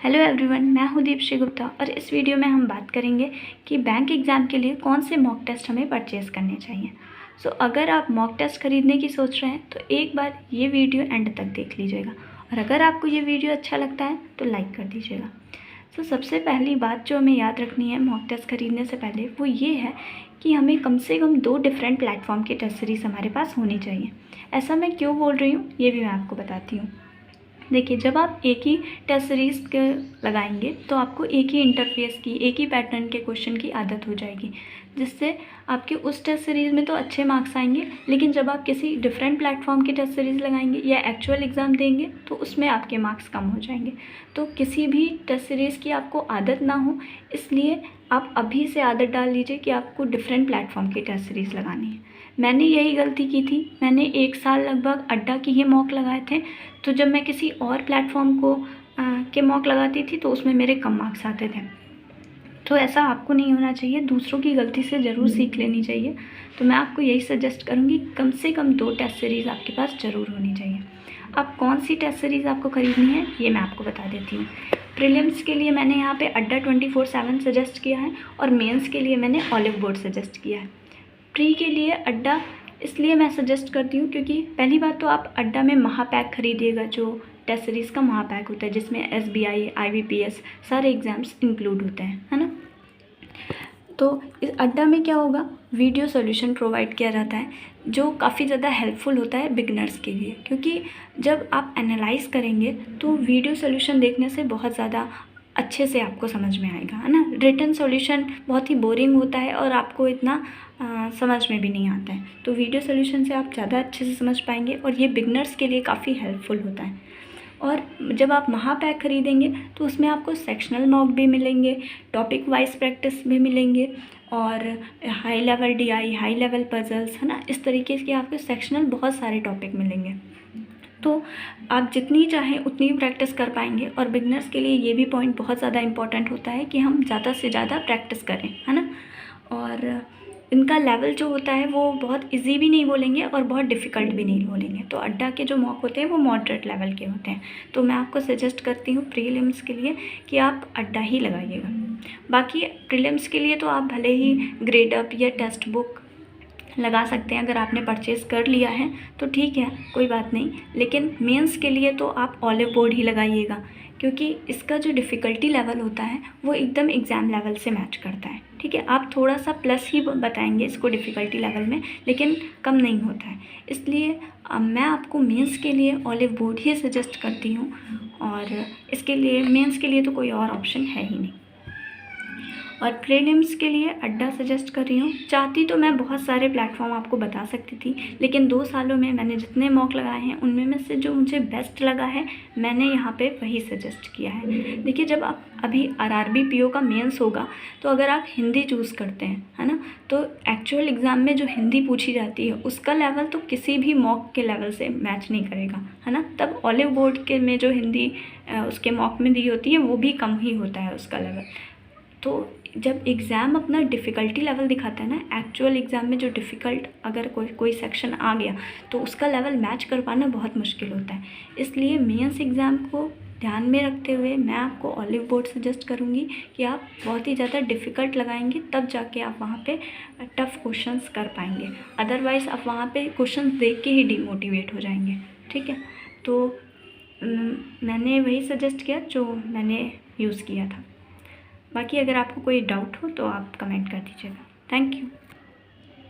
Hello everyone, मैं हूँ दीपश्री गुप्ता और इस वीडियो में हम बात करेंगे कि बैंक एग्ज़ाम के लिए कौन से मॉक टेस्ट हमें परचेज़ करने चाहिए। अगर आप मॉक टेस्ट खरीदने की सोच रहे हैं तो एक बार ये वीडियो एंड तक देख लीजिएगा और अगर आपको ये वीडियो अच्छा लगता है तो लाइक कर दीजिएगा। सबसे पहली बात जो हमें याद रखनी है मॉक टेस्ट खरीदने से पहले वो ये है कि हमें कम से कम 2 डिफरेंट प्लेटफॉर्म की टेस्ट सीरीज़ हमारे पास होनी चाहिए। ऐसा मैं क्यों बोल रही हूँ ये भी मैं आपको बताती हूँ। देखिए, जब आप एक ही टेस्ट सीरीज़ के लगाएंगे तो आपको एक ही इंटरफेस की, एक ही पैटर्न के क्वेश्चन की आदत हो जाएगी, जिससे आपके उस टेस्ट सीरीज़ में तो अच्छे मार्क्स आएंगे, लेकिन जब आप किसी डिफरेंट प्लेटफॉर्म की टेस्ट सीरीज़ लगाएंगे या एक्चुअल एग्ज़ाम देंगे तो उसमें आपके मार्क्स कम हो जाएंगे। तो किसी भी टेस्ट सीरीज़ की आपको आदत ना हो, इसलिए आप अभी से आदत डाल लीजिए कि आपको डिफरेंट प्लेटफॉर्म की टेस्ट सीरीज़ लगानी है। मैंने यही गलती की थी। मैंने 1 साल लगभग अड्डा की ही मॉक लगाए थे। तो जब मैं किसी और प्लेटफॉर्म को के मॉक लगाती थी तो उसमें मेरे कम मार्क्स आते थे। तो ऐसा आपको नहीं होना चाहिए, दूसरों की गलती से ज़रूर सीख लेनी चाहिए। तो मैं आपको यही सजेस्ट करूँगी, कम से कम 2 टेस्ट सीरीज़ आपके पास ज़रूर होनी चाहिए। अब कौन सी टेस्ट सीरीज़ आपको ख़रीदनी है ये मैं आपको बता देती हूँ। प्रीलिम्स के लिए मैंने यहाँ पे अड्डा 24/7 सजेस्ट किया है और मेंस के लिए मैंने ऑलिव बोर्ड सजेस्ट किया है। प्री के लिए अड्डा इसलिए मैं सजेस्ट करती हूँ क्योंकि पहली बात तो आप अड्डा में महापैक खरीदिएगा, जो टेस्ट सीरीज़ का महापैक होता है जिसमें SBI, IBPS सारे एग्ज़ाम्स इंक्लूड होते हैं, है ना। तो इस अड्डा में क्या होगा, वीडियो सॉल्यूशन प्रोवाइड किया जाता है जो काफ़ी ज़्यादा हेल्पफुल होता है बिगनर्स के लिए, क्योंकि जब आप एनालाइज करेंगे तो वीडियो सॉल्यूशन देखने से बहुत ज़्यादा अच्छे से आपको समझ में आएगा, है ना। रिटन सॉल्यूशन बहुत ही बोरिंग होता है और आपको इतना समझ में भी नहीं आता है। तो वीडियो सॉल्यूशन से आप ज़्यादा अच्छे से समझ पाएंगे और ये बिगनर्स के लिए काफ़ी हेल्पफुल होता है। और जब आप महापैक खरीदेंगे तो उसमें आपको सेक्शनल मॉक भी मिलेंगे, टॉपिक वाइज प्रैक्टिस भी मिलेंगे और high level DI, high level puzzles, है ना। इस तरीके के आपको सेक्शनल बहुत सारे टॉपिक मिलेंगे। तो आप जितनी चाहें उतनी प्रैक्टिस कर पाएंगे और बिगनर्स के लिए ये भी पॉइंट बहुत ज़्यादा इंपॉर्टेंट होता है कि हम ज़्यादा से ज़्यादा प्रैक्टिस करें, है ना। और इनका लेवल जो होता है वो बहुत इजी भी नहीं बोलेंगे और बहुत डिफ़िकल्ट भी नहीं बोलेंगे। तो अड्डा के जो मॉक होते हैं वो मॉडरेट लेवल के होते हैं। तो मैं आपको सजेस्ट करती हूँ प्रीलिम्स के लिए कि आप अड्डा ही लगाइएगा। बाकी प्रीलिम्स के लिए तो आप भले ही ग्रेड अप या टेक्स्ट बुक लगा सकते हैं, अगर आपने परचेज़ कर लिया है तो ठीक है, कोई बात नहीं। लेकिन मेंस के लिए तो आप ऑलिव बोर्ड ही लगाइएगा, क्योंकि इसका जो डिफ़िकल्टी लेवल होता है वो एकदम एग्ज़ाम लेवल से मैच करता है, ठीक है। आप थोड़ा सा प्लस ही बताएंगे इसको डिफ़िकल्टी लेवल में, लेकिन कम नहीं होता है। इसलिए मैं आपको मेंस के लिए ऑलिव बोर्ड ही सजेस्ट करती हूँ और इसके लिए मेंस के लिए तो कोई और ऑप्शन है ही नहीं। और प्रीलिम्स के लिए अड्डा सजेस्ट कर रही हूँ। चाहती तो मैं बहुत सारे प्लेटफॉर्म आपको बता सकती थी, लेकिन 2 सालों में मैंने जितने मॉक लगाए हैं उनमें में से जो मुझे बेस्ट लगा है मैंने यहाँ पे वही सजेस्ट किया है। देखिए, जब आप अभी RRB PO का मेंस होगा तो अगर आप हिंदी चूज़ करते हैं, है ना, तो एक्चुअल एग्ज़ाम में जो हिंदी पूछी जाती है उसका लेवल तो किसी भी मॉक के लेवल से मैच नहीं करेगा, है ना। तब ऑलिव बोर्ड के में जो हिंदी उसके मॉक में दी होती है वो भी कम ही होता है उसका लेवल। तो जब एग्ज़ाम अपना डिफ़िकल्टी लेवल दिखाता है ना, एक्चुअल एग्ज़ाम में जो डिफ़िकल्ट अगर कोई सेक्शन आ गया तो उसका लेवल मैच कर पाना बहुत मुश्किल होता है। इसलिए मेंस एग्ज़ाम को ध्यान में रखते हुए मैं आपको ऑलिव बोर्ड सजेस्ट करूँगी कि आप बहुत ही ज़्यादा डिफ़िकल्ट लगाएंगे तब जाके आप वहाँ पे टफ़ क्वेश्चंस कर पाएंगे, अदरवाइज़ आप वहाँ पे क्वेश्चंस देख के ही डिमोटिवेट हो जाएंगे, ठीक है। तो मैंने वही सजेस्ट किया जो मैंने यूज़ किया था। बाकी अगर आपको कोई डाउट हो तो आप कमेंट कर दीजिएगा। Thank you.